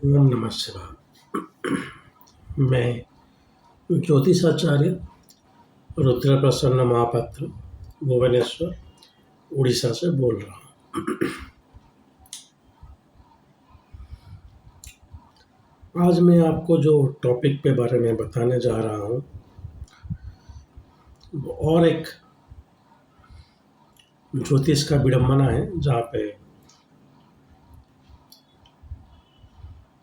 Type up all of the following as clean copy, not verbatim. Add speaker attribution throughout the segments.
Speaker 1: ओम नमः शिवाय। मैं ज्योतिषाचार्य रुद्र प्रसन्न महापात्र भुवनेश्वर उड़ीसा से बोल रहा हूँ। आज मैं आपको जो टॉपिक के बारे में बताने जा रहा हूँ वो और एक ज्योतिष का विडंबना है जहाँ पे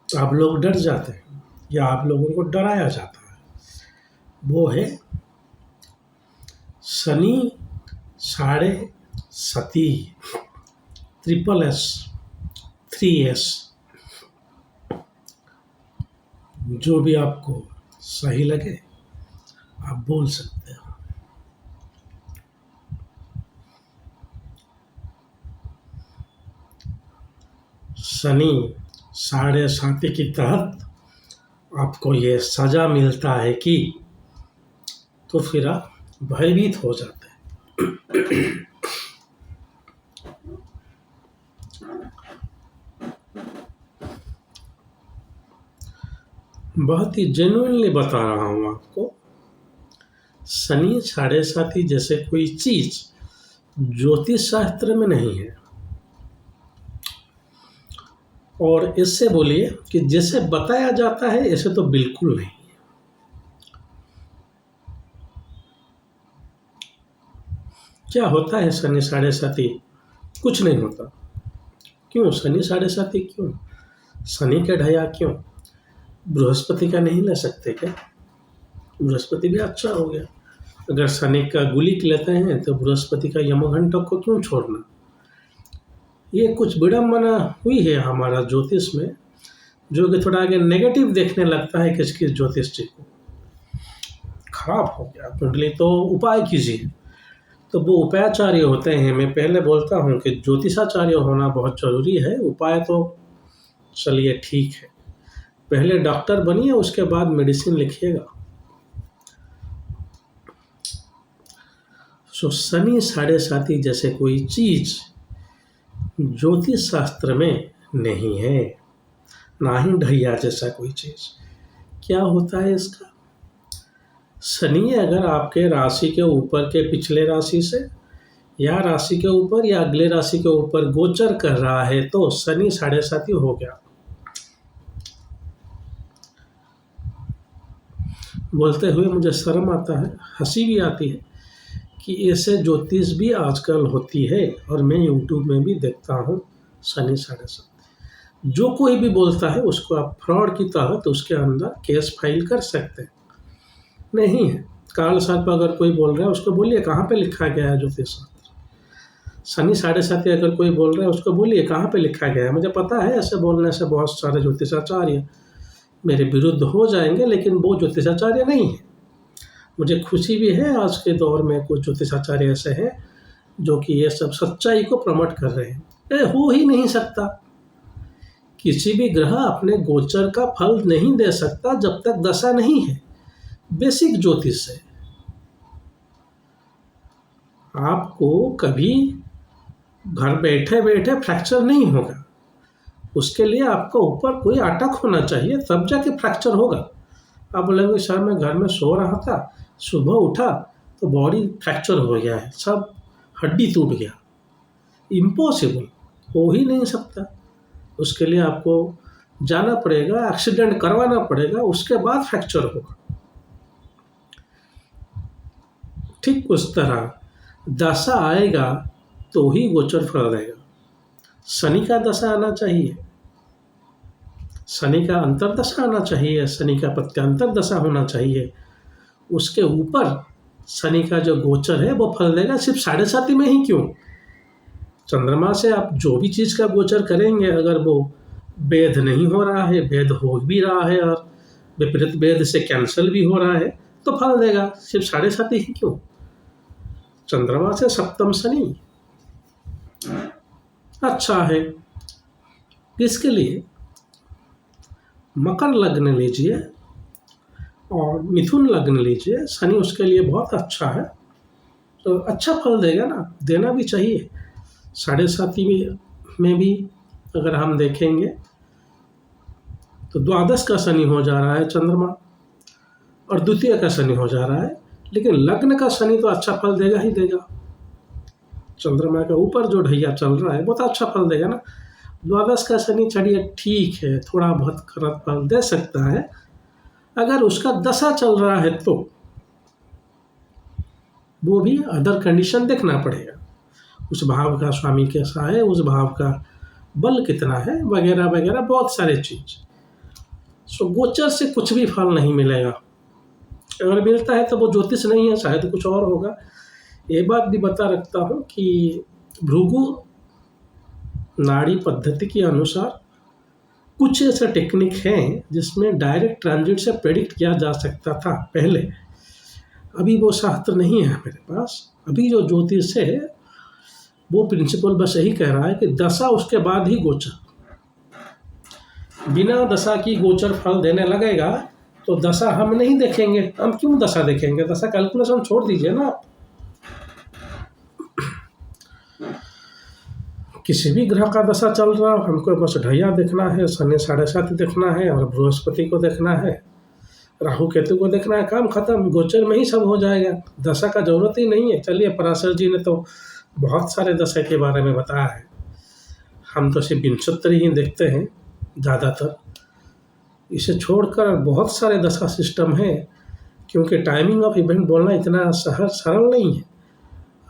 Speaker 1: आप लोग डर जाते हैं या आप लोगों को डराया जाता है। वो है शनि साढ़े सती, ट्रिपल एस, 3S। जो भी आपको सही लगे आप बोल सकते हो। शनि साढ़े साती के तहत आपको ये सजा मिलता है कि तो फिर आप भयभीत हो जाते हैं। बहुत ही जेन्युइनली बता रहा हूँ आपको। शनि साढ़े साती जैसे कोई चीज ज्योतिष शास्त्र में नहीं है। और इससे बोलिए कि जैसे बताया जाता है ऐसे तो बिल्कुल नहीं है। क्या होता है शनि साढ़े साती? कुछ नहीं होता। क्यों शनि साढ़े साती? क्यों शनि का ढया? क्यों बृहस्पति का नहीं ले सकते क्या? बृहस्पति भी अच्छा हो गया। अगर शनि का गुलिक लेते हैं तो बृहस्पति का यमघंटक को क्यों छोड़ना? ये कुछ विडंबना हुई है हमारा ज्योतिष में, जो कि थोड़ा आगे नेगेटिव देखने लगता है किसकी ज्योतिष जी को। खराब हो गया कुंडली तो उपाय कीजिए। तो वो उपायाचार्य होते हैं। मैं पहले बोलता हूँ कि ज्योतिषाचार्य होना बहुत जरूरी है। उपाय तो चलिए ठीक है, पहले डॉक्टर बनिए उसके बाद मेडिसिन लिखिएगा। सो शनि साढ़े साती जैसे कोई चीज ज्योतिष शास्त्र में नहीं है, ना ही ढैया जैसा कोई चीज। क्या होता है इसका? शनि अगर आपके राशि के ऊपर के पिछले राशि से या राशि के ऊपर या अगले राशि के ऊपर गोचर कर रहा है तो शनि साढ़े साती हो गया। बोलते हुए मुझे शर्म आता है, हंसी भी आती है कि ऐसे ज्योतिष भी आजकल होती है। और मैं यूट्यूब में भी देखता हूँ शनि साढ़े साती। जो कोई भी बोलता है उसको आप फ्रॉड की तहत उसके अंदर केस फाइल कर सकते हैं। नहीं है काल सर्प अगर कोई बोल रहा है उसको बोलिए कहाँ पे लिखा गया है ज्योतिष शास्त्र। शनि साढ़े साती अगर कोई बोल रहा है उसको बोलिए कहाँ पे लिखा गया है। मुझे पता है ऐसे बोलने से बहुत सारे ज्योतिषाचार्य मेरे विरुद्ध हो जाएंगे, लेकिन वो ज्योतिषाचार्य नहीं है। मुझे खुशी भी है आज के दौर में कुछ ज्योतिषाचार्य ऐसे हैं जो कि ये सब सच्चाई को प्रमोट कर रहे हैं। ये हो ही नहीं सकता। किसी भी ग्रह अपने गोचर का फल नहीं दे सकता जब तक दशा नहीं है। बेसिक ज्योतिष है। आपको कभी घर बैठे बैठे फ्रैक्चर नहीं होगा। उसके लिए आपका ऊपर कोई अटक होना चाहिए तब जाके फ्रैक्चर होगा। आप बोलेंगे सर मैं घर में सो रहा था, सुबह उठा तो बॉडी फ्रैक्चर हो गया है, सब हड्डी टूट गया। इम्पॉसिबल, हो ही नहीं सकता। उसके लिए आपको जाना पड़ेगा, एक्सीडेंट करवाना पड़ेगा, उसके बाद फ्रैक्चर होगा। ठीक उस तरह दशा आएगा तो ही गोचर फल देगा। शनि का दशा आना चाहिए, शनि का अंतर्दशा आना चाहिए, शनि का प्रत्यंतर दशा होना चाहिए। उसके ऊपर शनि का जो गोचर है वो फल देगा। सिर्फ साढ़े साती में ही क्यों, चंद्रमा से आप जो भी चीज़ का गोचर करेंगे अगर वो वेद नहीं हो रहा है, वेद हो भी रहा है और विपरीत वेद से कैंसल भी हो रहा है तो फल देगा। सिर्फ साढ़े साती ही क्यों, चंद्रमा से सप्तम शनि अच्छा है। किसके लिए? मकर लग्न लीजिए और मिथुन लग्न लीजिए, शनि उसके लिए बहुत अच्छा है तो अच्छा फल देगा ना, देना भी चाहिए। साढ़े साती में भी अगर हम देखेंगे तो द्वादश का शनि हो जा रहा है चंद्रमा, और द्वितीय का शनि हो जा रहा है, लेकिन लग्न का शनि तो अच्छा फल देगा ही देगा। चंद्रमा के ऊपर जो ढैया चल रहा है बहुत अच्छा फल देगा ना। द्वादश का शनि चलिए ठीक है, थोड़ा बहुत खराब फल दे सकता है, अगर उसका दशा चल रहा है तो वो भी अदर कंडीशन देखना पड़ेगा, उस भाव का स्वामी कैसा है, उस भाव का बल कितना है, वगैरह वगैरह बहुत सारे चीज। सो गोचर से कुछ भी फल नहीं मिलेगा, अगर मिलता है तो वो ज्योतिष नहीं है, शायद कुछ और होगा। ये बात भी बता रखता हूँ कि भृगु नाड़ी पद्धति के अनुसार कुछ ऐसे टेक्निक हैं जिसमें डायरेक्ट ट्रांजिट से प्रेडिक्ट किया जा सकता था पहले, अभी वो शास्त्र नहीं है मेरे पास। अभी जो ज्योतिष है वो प्रिंसिपल बस यही कह रहा है कि दशा उसके बाद ही गोचर, बिना दशा की गोचर फल देने लगेगा तो दशा हम नहीं देखेंगे। हम क्यों दशा देखेंगे, दशा कैलकुलेशन छोड़ दीजिए ना आप। किसी भी ग्रह का दशा चल रहा हो, हमको बस ढैया देखना है, शनि 7.5 देखना है, और बृहस्पति को देखना है, राहु केतु को देखना है, काम खत्म, गोचर में ही सब हो जाएगा, दशा का जरूरत ही नहीं है। चलिए पराशर जी ने तो बहुत सारे दशा के बारे में बताया है, हम तो सिर्फ विंशोत्तरी ही देखते हैं ज़्यादातर। इसे छोड़कर बहुत सारे दशा सिस्टम हैं, क्योंकि टाइमिंग ऑफ इवेंट बोलना इतना सरल नहीं है,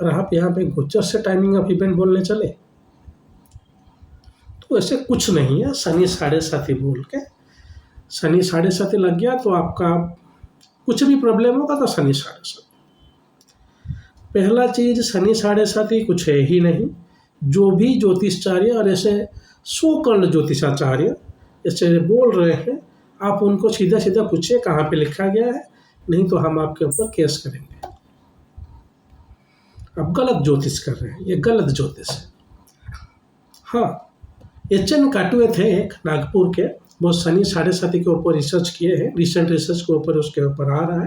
Speaker 1: और आप यहाँ पे गोचर से टाइमिंग ऑफ इवेंट बोलने चले तो ऐसे कुछ नहीं है। शनि 7.5 बोल के, शनि 7.5 लग गया तो आपका कुछ भी प्रॉब्लम होगा तो शनि 7.5। पहला चीज, शनि 7.5 कुछ है ही नहीं। जो भी ज्योतिषाचार्य और ऐसे सो-कॉल्ड ज्योतिषाचार्य ऐसे बोल रहे हैं, आप उनको सीधा सीधा पूछिए कहाँ पे लिखा गया है, नहीं तो हम आपके ऊपर केस करेंगे। आप गलत ज्योतिष कर रहे हैं, ये गलत ज्योतिष है। हाँ, एच.एन. काटवे थे एक नागपुर के, वो शनि 7.5 के ऊपर रिसर्च किए हैं, रिसेंट रिसर्च के ऊपर उसके ऊपर आ रहा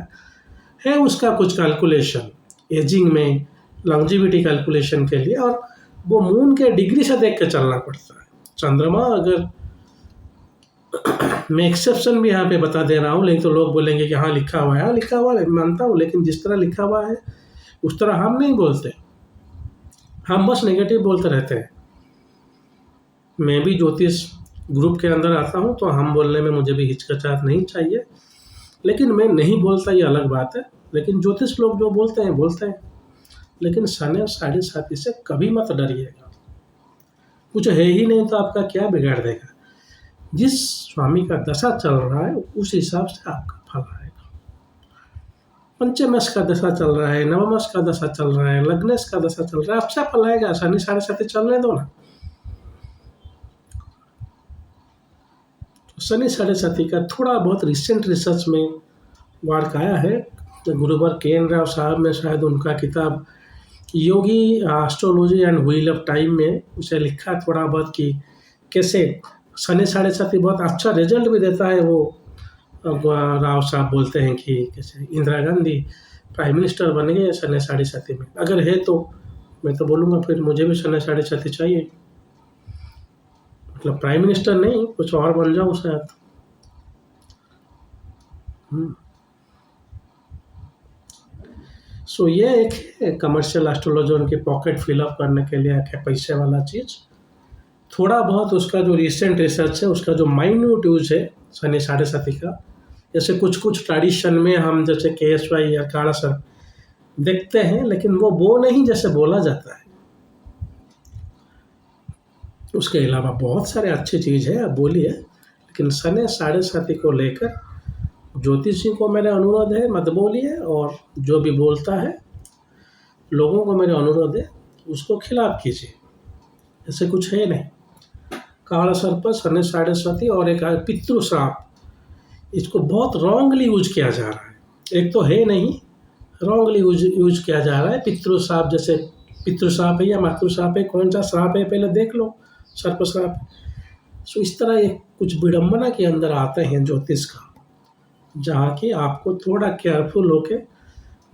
Speaker 1: है उसका कुछ कैलकुलेशन एजिंग में, लॉन्जिविटी कैलकुलेशन के लिए, और वो मून के डिग्री से देख के चलना पड़ता है। चंद्रमा अगर मैं एक्सेप्शन भी यहाँ पे बता दे रहा हूँ, लेकिन तो लोग बोलेंगे कि हाँ लिखा हुआ है, हाँ लिखा हुआ है, मानता हूँ, लेकिन जिस तरह लिखा हुआ है उस तरह हम नहीं बोलते, हम बस नेगेटिव बोलते रहते हैं। मैं भी ज्योतिष ग्रुप के अंदर आता हूँ तो हम बोलने में मुझे भी हिचकिचाहट नहीं चाहिए, लेकिन मैं नहीं बोलता ये अलग बात है। लेकिन ज्योतिष लोग जो बोलते हैं, लेकिन शनि 7.5 से कभी मत डरिएगा, कुछ है ही नहीं तो आपका क्या बिगाड़ देगा। जिस स्वामी का दशा चल रहा है उस हिसाब से आपका फल आएगा। पंचमश का दशा चल रहा है, नवमश का दशा चल रहा है, लग्नेश का दशा चल रहा है, अच्छा फल आएगा। शनि 7.5 चलने दो ना। शनि 7.5 का थोड़ा बहुत रिसेंट रिसर्च में वर्क आया है, गुरुवर के.एन. राव साहब ने शायद उनका किताब Yogi astrology and wheel of time में उसे लिखा थोड़ा बहुत कि कैसे शनि 7.5 बहुत अच्छा रिजल्ट भी देता है। वो राव साहब बोलते हैं कि कैसे इंदिरा गांधी प्राइम मिनिस्टर बन गए शनि 7.5 में। अगर है तो मैं तो बोलूँगा फिर मुझे भी शनि 7.5 चाहिए, मतलब प्राइम मिनिस्टर नहीं, कुछ और बन जाऊँ शायद। सो ये एक कमर्शियल एस्ट्रोलॉजी उनकी पॉकेट फिलअप करने के लिए एक है पैसे वाला चीज़। थोड़ा बहुत उसका जो रिसेंट रिसर्च है, उसका जो माइन्यूट यूज है शनि 7.5 का, जैसे कुछ ट्रेडिशन में हम जैसे KSY या काला सर देखते हैं, लेकिन वो नहीं जैसे बोला जाता है। उसके अलावा बहुत सारे अच्छी चीज़ है, आप बोलिए, लेकिन शनि 7.5 को लेकर ज्योतिषी को मेरा अनुरोध है मत बोलिए, और जो भी बोलता है लोगों को मेरा अनुरोध है उसको खिलाफ कीजिए। ऐसे कुछ है नहीं। काला सर्प, शनि 7.5 और एक पितृश्राप, इसको बहुत रॉन्गली यूज किया जा रहा है। एक तो है नहीं, रॉन्गली यूज किया जा रहा है। पितृश्राप, जैसे पितृश्राप है या मातृश्राप है, कौन सा श्राप है पहले देख लो, सर्प श्राप। सो इस तरह ये कुछ विडम्बना के अंदर आते हैं ज्योतिष का, जहाँ कि आपको थोड़ा केयरफुल होके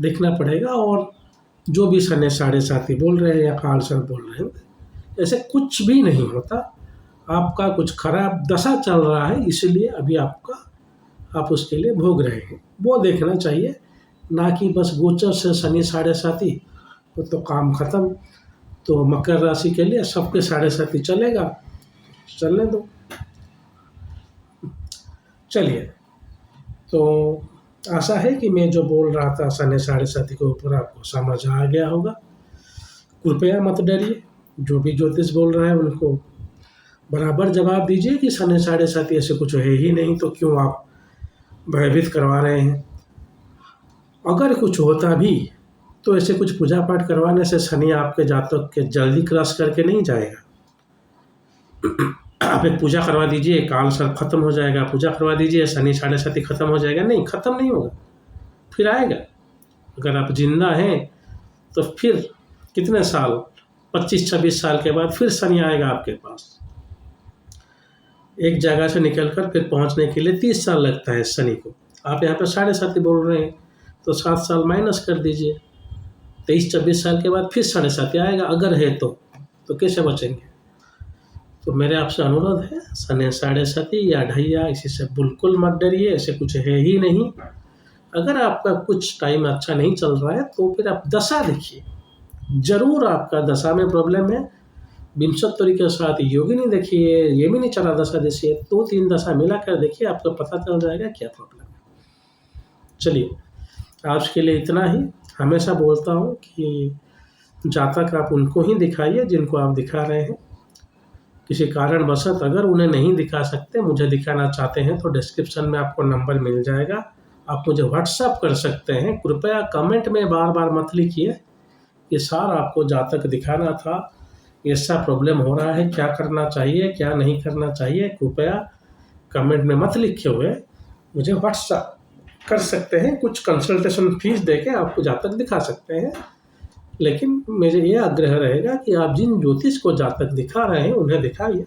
Speaker 1: देखना पड़ेगा। और जो भी शनि 7.5 बोल रहे हैं या काल सर्प बोल रहे हैं, ऐसे कुछ भी नहीं होता। आपका कुछ खराब दशा चल रहा है, इसलिए अभी आप उसके लिए भोग रहे हैं, वो देखना चाहिए। ना कि बस गोचर से शनि साढ़े साथी तो काम खत्म। तो मकर राशि के लिए सबके साढ़े साथी चलेगा, चलने दो। चलिए, तो आशा है कि मैं जो बोल रहा था शनि साढ़े साथी के ऊपर आपको समझ आ गया होगा। कृपया मत डरिए, जो भी ज्योतिष बोल रहा है उनको बराबर जवाब दीजिए कि शनि साढ़े साथी ऐसे कुछ है ही नहीं, तो क्यों आप भयभीत करवा रहे हैं। अगर कुछ होता भी तो ऐसे कुछ पूजा पाठ करवाने से शनि आपके जातक के जल्दी क्रॉस करके नहीं जाएगा। आप एक पूजा करवा दीजिए, काल सर्प खत्म हो जाएगा, पूजा करवा दीजिए, शनि साढ़े साथी खत्म हो जाएगा, नहीं, खत्म नहीं होगा, फिर आएगा। अगर आप जिंदा हैं तो फिर कितने साल, 25-26 साल के बाद फिर शनि आएगा आपके पास। एक जगह से निकलकर फिर पहुंचने के लिए 30 साल लगता है शनि को। आप यहाँ पर साढ़े साथी बोल रहे हैं, तो 7 साल माइनस कर दीजिए, 23-26 साल के बाद फिर साढ़े साथी आएगा। अगर है तो कैसे बचेंगे। तो मेरे आपसे अनुरोध है, शनि साढ़े साथी या ढैया इसी से बिल्कुल मत डरिए, ऐसे कुछ है ही नहीं। अगर आपका कुछ टाइम अच्छा नहीं चल रहा है तो फिर आप दशा देखिए, जरूर आपका दशा में प्रॉब्लम है। विंशोत्तरी के साथ योगिनी देखिए, येमिनी चरा दशा देखिए, 2-3 दशा मिलाकर देखिए, आपको पता चल जाएगा क्या प्रॉब्लम है। चलिए, आज के लिए इतना ही। हमेशा बोलता हूँ कि जातक आप उनको ही दिखाइए जिनको आप दिखा रहे हैं। किसी कारणवशत अगर उन्हें नहीं दिखा सकते, मुझे दिखाना चाहते हैं, तो डिस्क्रिप्शन में आपको नंबर मिल जाएगा, आप मुझे व्हाट्सएप कर सकते हैं। कृपया कमेंट में बार बार मत लिखिए कि सर आपको जातक दिखाना था, ऐसा प्रॉब्लम हो रहा है, क्या करना चाहिए क्या नहीं करना चाहिए। कृपया कमेंट में मत लिखे हुए मुझे व्हाट्सएप कर सकते हैं, कुछ कंसल्टेशन फीस देके आपको जातक दिखा सकते हैं। लेकिन मेरे ये आग्रह रहेगा कि आप जिन ज्योतिष को जातक दिखा रहे हैं उन्हें दिखाइए।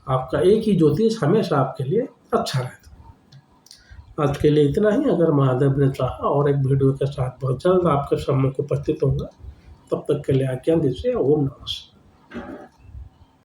Speaker 1: आपका एक ही ज्योतिष हमेशा आपके लिए अच्छा रहता। आज के लिए इतना ही। अगर महादेव ने चाहा और एक वीडियो के साथ बहुत जल्द आपके सम्मुख उपस्थित होगा। तब तक के लिए आज्ञा दीजिए। ओम नमः शिवाय।